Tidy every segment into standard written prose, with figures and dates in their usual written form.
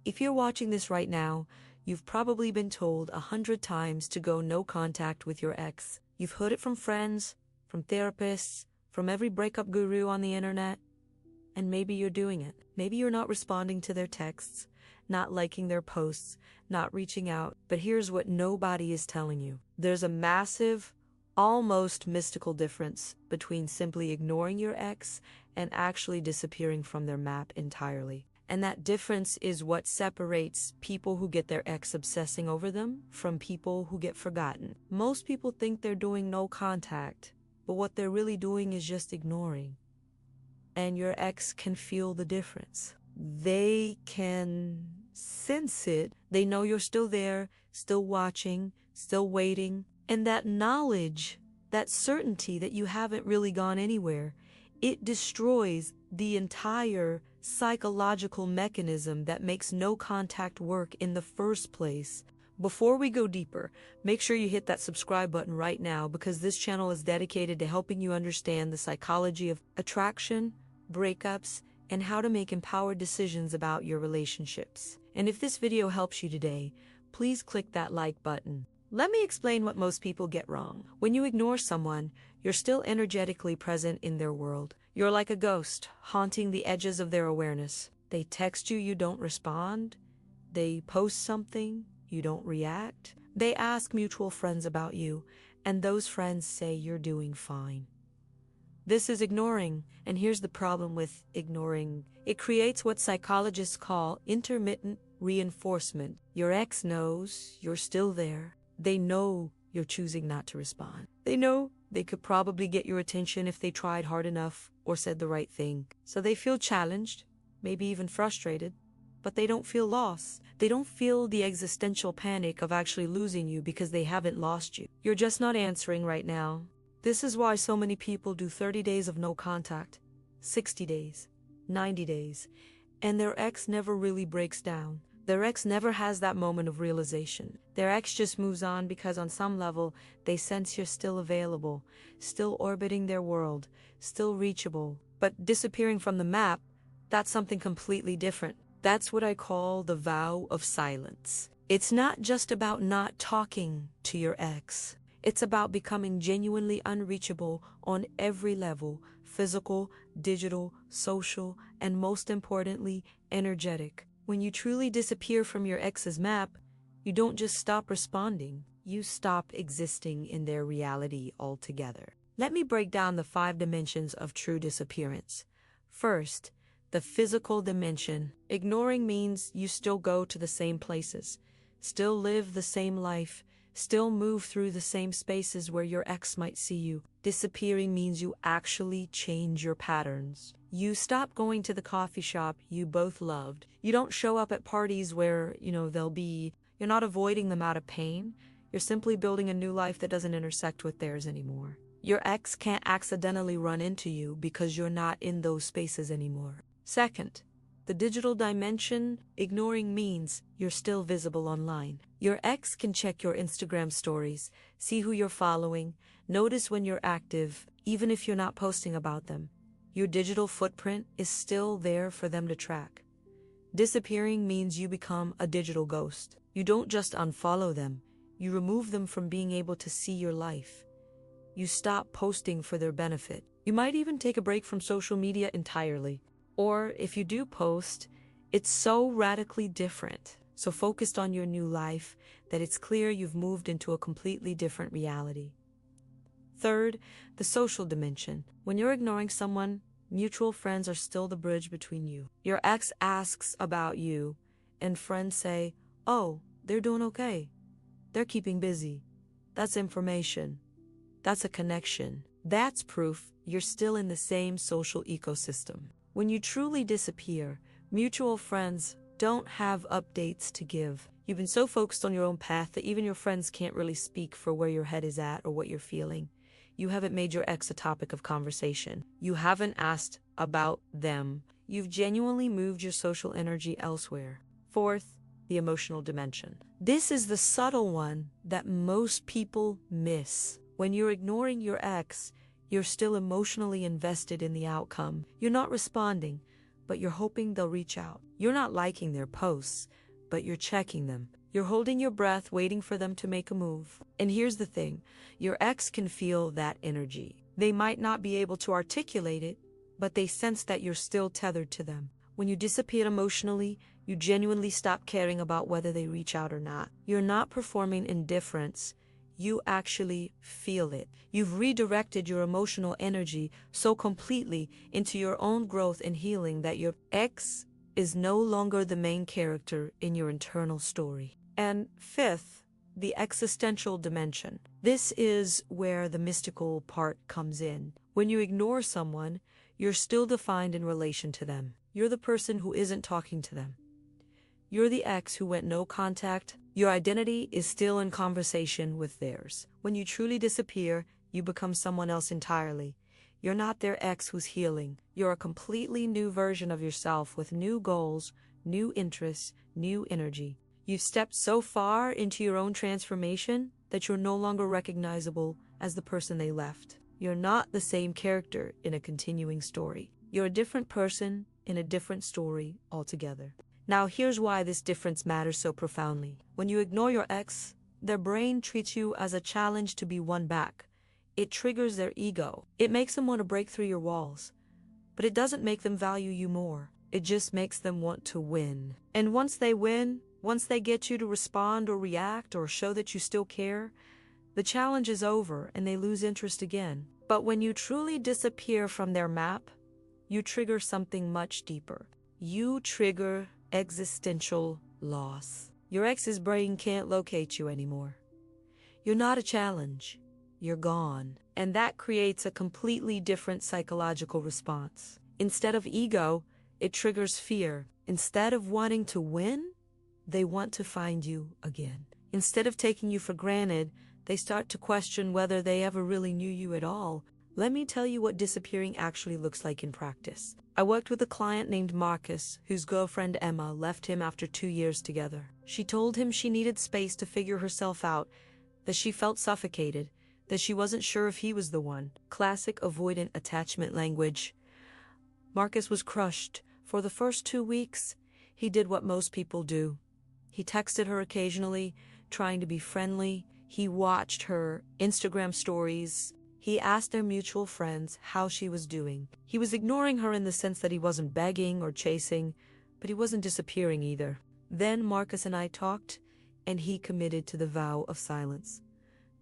If you're watching this right now, you've probably been told 100 times to go no contact with your ex. You've heard it from friends, from therapists, from every breakup guru on the internet, and maybe you're doing it. Maybe you're not responding to their texts, not liking their posts, not reaching out. But here's what nobody is telling you. There's a massive, almost mystical difference between simply ignoring your ex and actually disappearing from their map entirely. And that difference is what separates people who get their ex obsessing over them from people who get forgotten. Most people think they're doing no contact, but what they're really doing is just ignoring. And your ex can feel the difference. They can sense it. They know you're still there, still watching, still waiting. And that knowledge, that certainty that you haven't really gone anywhere, it destroys the entire psychological mechanism that makes no contact work in the first place. Before we go deeper, make sure you hit that subscribe button right now, because this channel is dedicated to helping you understand the psychology of attraction, breakups, and how to make empowered decisions about your relationships. And if this video helps you today, please click that like button. Let me explain what most people get wrong. When you ignore someone, you're still energetically present in their world. You're like a ghost, haunting the edges of their awareness. They text you, you don't respond. They post something, you don't react. They ask mutual friends about you, and those friends say you're doing fine. This is ignoring, and here's the problem with ignoring. It creates what psychologists call intermittent reinforcement. Your ex knows you're still there. They know you're choosing not to respond. They know they could probably get your attention if they tried hard enough or said the right thing. So they feel challenged, maybe even frustrated, but they don't feel lost. They don't feel the existential panic of actually losing you because they haven't lost you. You're just not answering right now. This is why so many people do 30 days of no contact, 60 days, 90 days, and their ex never really breaks down. Their ex never has that moment of realization. Their ex just moves on because on some level, they sense you're still available, still orbiting their world, still reachable. But disappearing from the map, that's something completely different. That's what I call the vow of silence. It's not just about not talking to your ex. It's about becoming genuinely unreachable on every level: physical, digital, social, and most importantly, energetic. When you truly disappear from your ex's map, you don't just stop responding, you stop existing in their reality altogether. Let me break down the 5 dimensions of true disappearance. First, the physical dimension. Ignoring means you still go to the same places, still live the same life, still move through the same spaces where your ex might see you. Disappearing means you actually change your patterns. You stop going to the coffee shop you both loved. You don't show up at parties where, they'll be. You're not avoiding them out of pain. You're simply building a new life that doesn't intersect with theirs anymore. Your ex can't accidentally run into you because you're not in those spaces anymore. Second, the digital dimension. Ignoring means you're still visible online. Your ex can check your Instagram stories, see who you're following, notice when you're active, even if you're not posting about them. Your digital footprint is still there for them to track. Disappearing means you become a digital ghost. You don't just unfollow them, you remove them from being able to see your life. You stop posting for their benefit. You might even take a break from social media entirely. Or if you do post, it's so radically different, so focused on your new life, that it's clear you've moved into a completely different reality. Third, the social dimension. When you're ignoring someone, mutual friends are still the bridge between you. Your ex asks about you, and friends say, "Oh, they're doing okay. They're keeping busy." That's information. That's a connection. That's proof you're still in the same social ecosystem. When you truly disappear, mutual friends don't have updates to give. You've been so focused on your own path that even your friends can't really speak for where your head is at or what you're feeling. You haven't made your ex a topic of conversation. You haven't asked about them. You've genuinely moved your social energy elsewhere. Fourth, the emotional dimension. This is the subtle one that most people miss. When you're ignoring your ex, you're still emotionally invested in the outcome. You're not responding, but you're hoping they'll reach out. You're not liking their posts, but you're checking them. You're holding your breath, waiting for them to make a move. And here's the thing, your ex can feel that energy. They might not be able to articulate it, but they sense that you're still tethered to them. When you disappear emotionally, you genuinely stop caring about whether they reach out or not. You're not performing indifference. You actually feel it. You've redirected your emotional energy so completely into your own growth and healing that your ex is no longer the main character in your internal story. And fifth, the existential dimension. This is where the mystical part comes in. When you ignore someone, you're still defined in relation to them. You're the person who isn't talking to them. You're the ex who went no contact. Your identity is still in conversation with theirs. When you truly disappear, you become someone else entirely. You're not their ex who's healing. You're a completely new version of yourself with new goals, new interests, new energy. You've stepped so far into your own transformation that you're no longer recognizable as the person they left. You're not the same character in a continuing story. You're a different person in a different story altogether. Now here's why this difference matters so profoundly. When you ignore your ex, their brain treats you as a challenge to be won back. It triggers their ego. It makes them want to break through your walls. But it doesn't make them value you more. It just makes them want to win. And once they win, once they get you to respond or react or show that you still care, the challenge is over and they lose interest again. But when you truly disappear from their map, you trigger something much deeper. You trigger existential loss. Your ex's brain can't locate you anymore. You're not a challenge. You're gone. And that creates a completely different psychological response. Instead of ego, it triggers fear. Instead of wanting to win, they want to find you again. Instead of taking you for granted, they start to question whether they ever really knew you at all. Let me tell you what disappearing actually looks like in practice. I worked with a client named Marcus, whose girlfriend Emma left him after 2 years together. She told him she needed space to figure herself out, that she felt suffocated, that she wasn't sure if he was the one. Classic avoidant attachment language. Marcus was crushed. For the first 2 weeks, he did what most people do. He texted her occasionally, trying to be friendly. He watched her Instagram stories. He asked their mutual friends how she was doing. He was ignoring her in the sense that he wasn't begging or chasing, but he wasn't disappearing either. Then Marcus and I talked, and he committed to the vow of silence.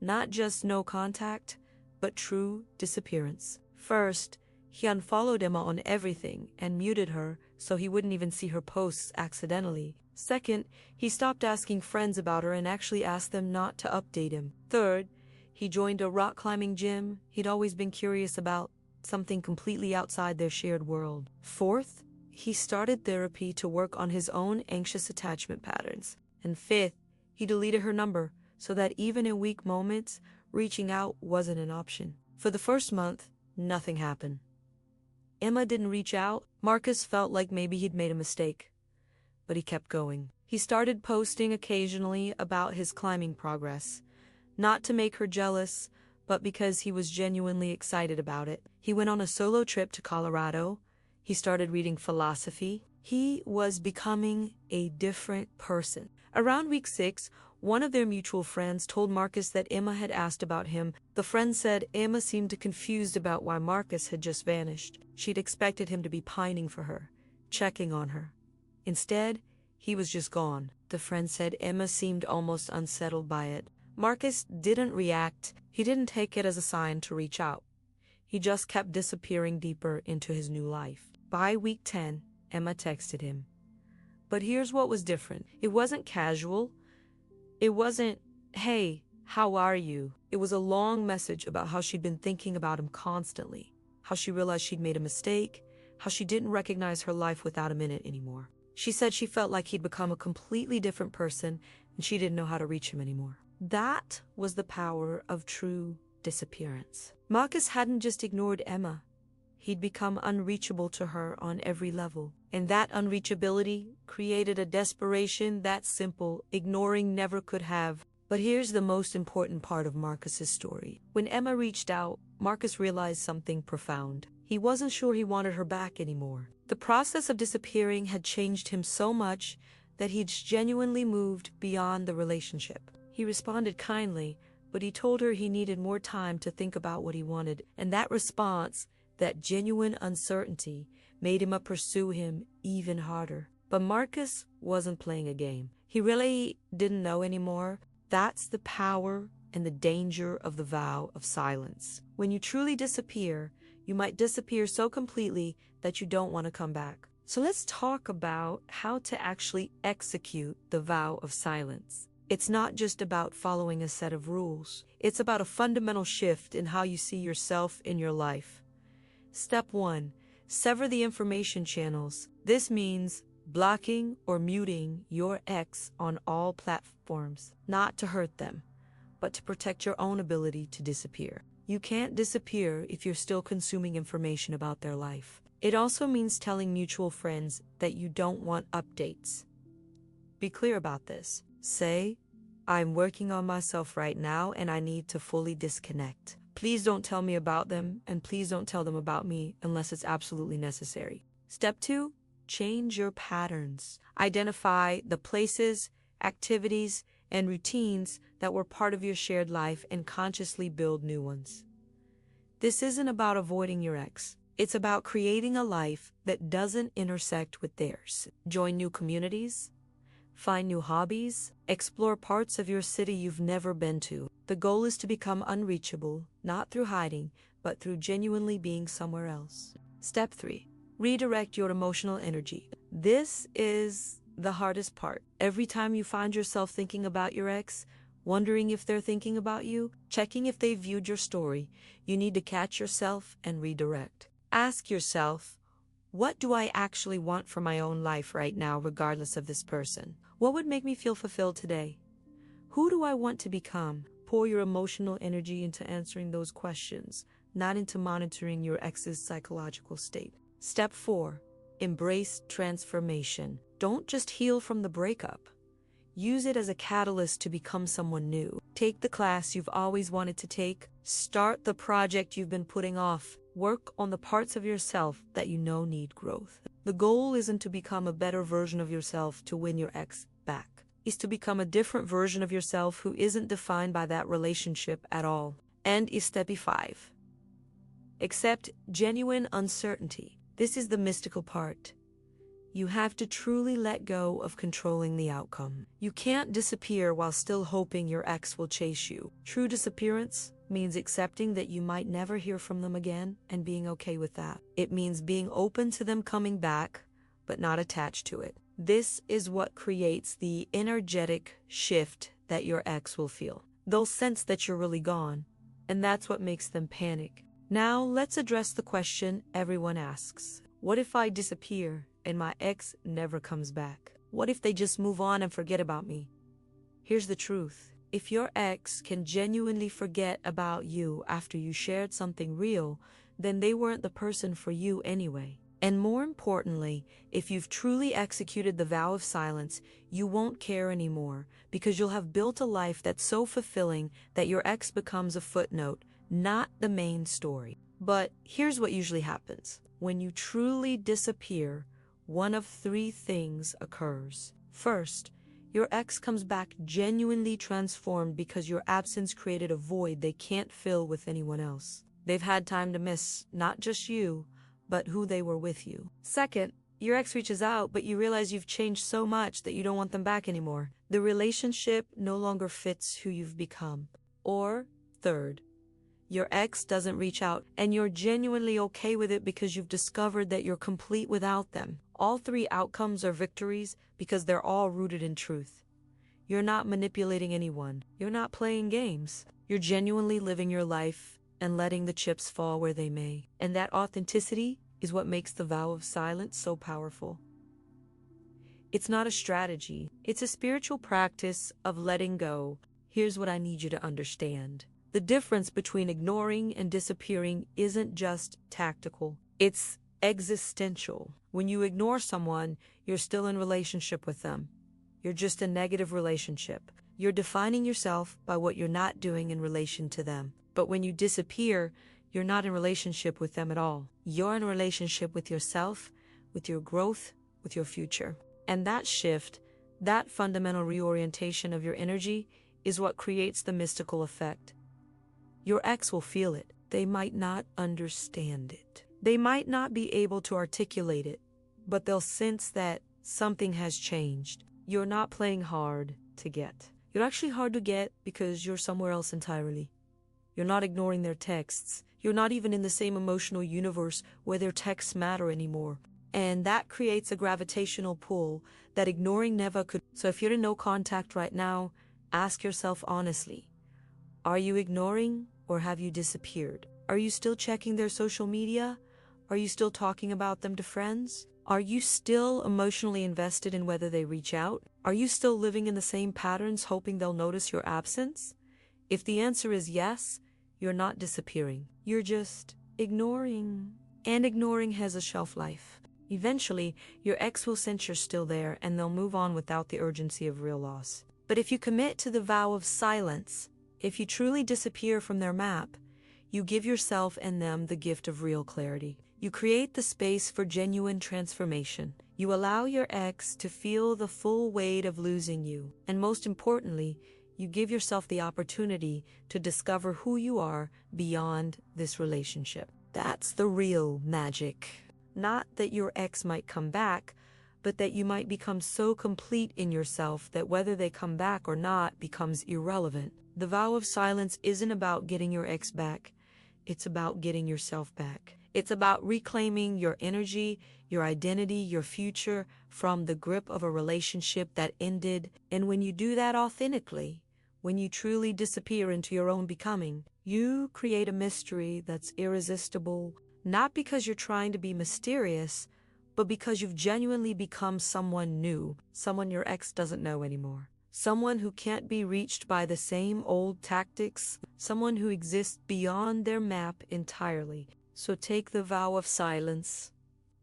Not just no contact, but true disappearance. First, he unfollowed Emma on everything and muted her so he wouldn't even see her posts accidentally. Second, he stopped asking friends about her and actually asked them not to update him. Third, he joined a rock climbing gym he'd always been curious about, something completely outside their shared world. Fourth, he started therapy to work on his own anxious attachment patterns. And fifth, he deleted her number so that even in weak moments, reaching out wasn't an option. For the first month, nothing happened. Emma didn't reach out. Marcus felt like maybe he'd made a mistake, but he kept going. He started posting occasionally about his climbing progress, not to make her jealous, but because he was genuinely excited about it. He went on a solo trip to Colorado. He started reading philosophy. He was becoming a different person. Around week 6, one of their mutual friends told Marcus that Emma had asked about him. The friend said Emma seemed confused about why Marcus had just vanished. She'd expected him to be pining for her, checking on her. Instead, he was just gone. The friend said Emma seemed almost unsettled by it. Marcus didn't react. He didn't take it as a sign to reach out. He just kept disappearing deeper into his new life. By week 10, Emma texted him. But here's what was different. It wasn't casual. It wasn't, "Hey, how are you?" It was a long message about how she'd been thinking about him constantly, how she realized she'd made a mistake, how she didn't recognize her life without him in it anymore. She said she felt like he'd become a completely different person and she didn't know how to reach him anymore. That was the power of true disappearance. Marcus hadn't just ignored Emma. He'd become unreachable to her on every level. And that unreachability created a desperation that simple ignoring never could have. But here's the most important part of Marcus's story. When Emma reached out, Marcus realized something profound. He wasn't sure he wanted her back anymore. The process of disappearing had changed him so much that he'd genuinely moved beyond the relationship. He responded kindly, but he told her he needed more time to think about what he wanted, and that response, that genuine uncertainty, made him pursue him even harder. But Marcus wasn't playing a game. He really didn't know anymore. That's the power and the danger of the vow of silence. When you truly disappear, you might disappear so completely that you don't want to come back. So let's talk about how to actually execute the vow of silence. It's not just about following a set of rules. It's about a fundamental shift in how you see yourself in your life. Step 1. Sever the information channels. This means blocking or muting your ex on all platforms, not to hurt them, but to protect your own ability to disappear. You can't disappear if you're still consuming information about their life. It also means telling mutual friends that you don't want updates. Be clear about this. Say, I'm working on myself right now and I need to fully disconnect. Please don't tell me about them, and please don't tell them about me unless it's absolutely necessary. Step 2, change your patterns. Identify the places, activities, and routines that were part of your shared life and consciously build new ones. This isn't about avoiding your ex. It's about creating a life that doesn't intersect with theirs. Join new communities, find new hobbies, explore parts of your city you've never been to. The goal is to become unreachable, not through hiding, but through genuinely being somewhere else. Step 3, redirect your emotional energy. This is the hardest part. Every time you find yourself thinking about your ex, wondering if they're thinking about you, checking if they viewed your story, you need to catch yourself and redirect. Ask yourself, what do I actually want for my own life right now, regardless of this person? What would make me feel fulfilled today? Who do I want to become? Pour your emotional energy into answering those questions, not into monitoring your ex's psychological state. Step 4, embrace transformation. Don't just heal from the breakup. Use it as a catalyst to become someone new. Take the class you've always wanted to take. Start the project you've been putting off. Work on the parts of yourself that you know need growth. The goal isn't to become a better version of yourself to win your ex back. It's to become a different version of yourself who isn't defined by that relationship at all. And is step 5. Accept genuine uncertainty. This is the mystical part. You have to truly let go of controlling the outcome. You can't disappear while still hoping your ex will chase you. True disappearance means accepting that you might never hear from them again and being okay with that. It means being open to them coming back, but not attached to it. This is what creates the energetic shift that your ex will feel. They'll sense that you're really gone, and that's what makes them panic. Now, let's address the question everyone asks. What if I disappear and my ex never comes back? What if they just move on and forget about me? Here's the truth. If your ex can genuinely forget about you after you shared something real, then they weren't the person for you anyway. And more importantly, if you've truly executed the vow of silence, you won't care anymore because you'll have built a life that's so fulfilling that your ex becomes a footnote, not the main story. But here's what usually happens. When you truly disappear, one of 3 things occurs. First, your ex comes back genuinely transformed because your absence created a void they can't fill with anyone else. They've had time to miss not just you, but who they were with you. Second, your ex reaches out, but you realize you've changed so much that you don't want them back anymore. The relationship no longer fits who you've become. Or third, your ex doesn't reach out, and you're genuinely okay with it because you've discovered that you're complete without them. All 3 outcomes are victories because they're all rooted in truth. You're not manipulating anyone. You're not playing games. You're genuinely living your life and letting the chips fall where they may. And that authenticity is what makes the vow of silence so powerful. It's not a strategy. It's a spiritual practice of letting go. Here's what I need you to understand. The difference between ignoring and disappearing isn't just tactical. It's existential. When you ignore someone, you're still in relationship with them. You're just a negative relationship. You're defining yourself by what you're not doing in relation to them. But when you disappear, you're not in relationship with them at all. You're in relationship with yourself, with your growth, with your future. And that shift, that fundamental reorientation of your energy, is what creates the mystical effect. Your ex will feel it. They might not understand it. They might not be able to articulate it, but they'll sense that something has changed. You're not playing hard to get. You're actually hard to get because you're somewhere else entirely. You're not ignoring their texts. You're not even in the same emotional universe where their texts matter anymore. And that creates a gravitational pull that ignoring never could. So if you're in no contact right now, ask yourself honestly, are you ignoring or have you disappeared? Are you still checking their social media? Are you still talking about them to friends? Are you still emotionally invested in whether they reach out? Are you still living in the same patterns, hoping they'll notice your absence? If the answer is yes, you're not disappearing. You're just ignoring. And ignoring has a shelf life. Eventually, your ex will sense you're still there and they'll move on without the urgency of real loss. But if you commit to the vow of silence, if you truly disappear from their map, you give yourself and them the gift of real clarity. You create the space for genuine transformation. You allow your ex to feel the full weight of losing you. And most importantly, you give yourself the opportunity to discover who you are beyond this relationship. That's the real magic. Not that your ex might come back, but that you might become so complete in yourself that whether they come back or not becomes irrelevant. The vow of silence isn't about getting your ex back. It's about getting yourself back. It's about reclaiming your energy, your identity, your future from the grip of a relationship that ended. And when you do that authentically, when you truly disappear into your own becoming, you create a mystery that's irresistible, not because you're trying to be mysterious, but because you've genuinely become someone new, someone your ex doesn't know anymore. Someone who can't be reached by the same old tactics, someone who exists beyond their map entirely. So take the vow of silence,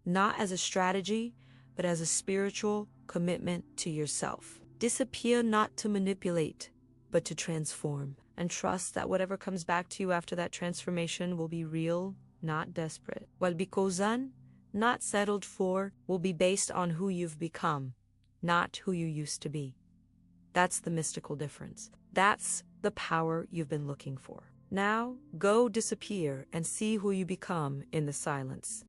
not as a strategy, but as a spiritual commitment to yourself. Disappear not to manipulate, but to transform. And trust that whatever comes back to you after that transformation will be real, not desperate. Walbikosan, not settled for, will be based on who you've become, not who you used to be. That's the mystical difference. That's the power you've been looking for. Now, go disappear and see who you become in the silence.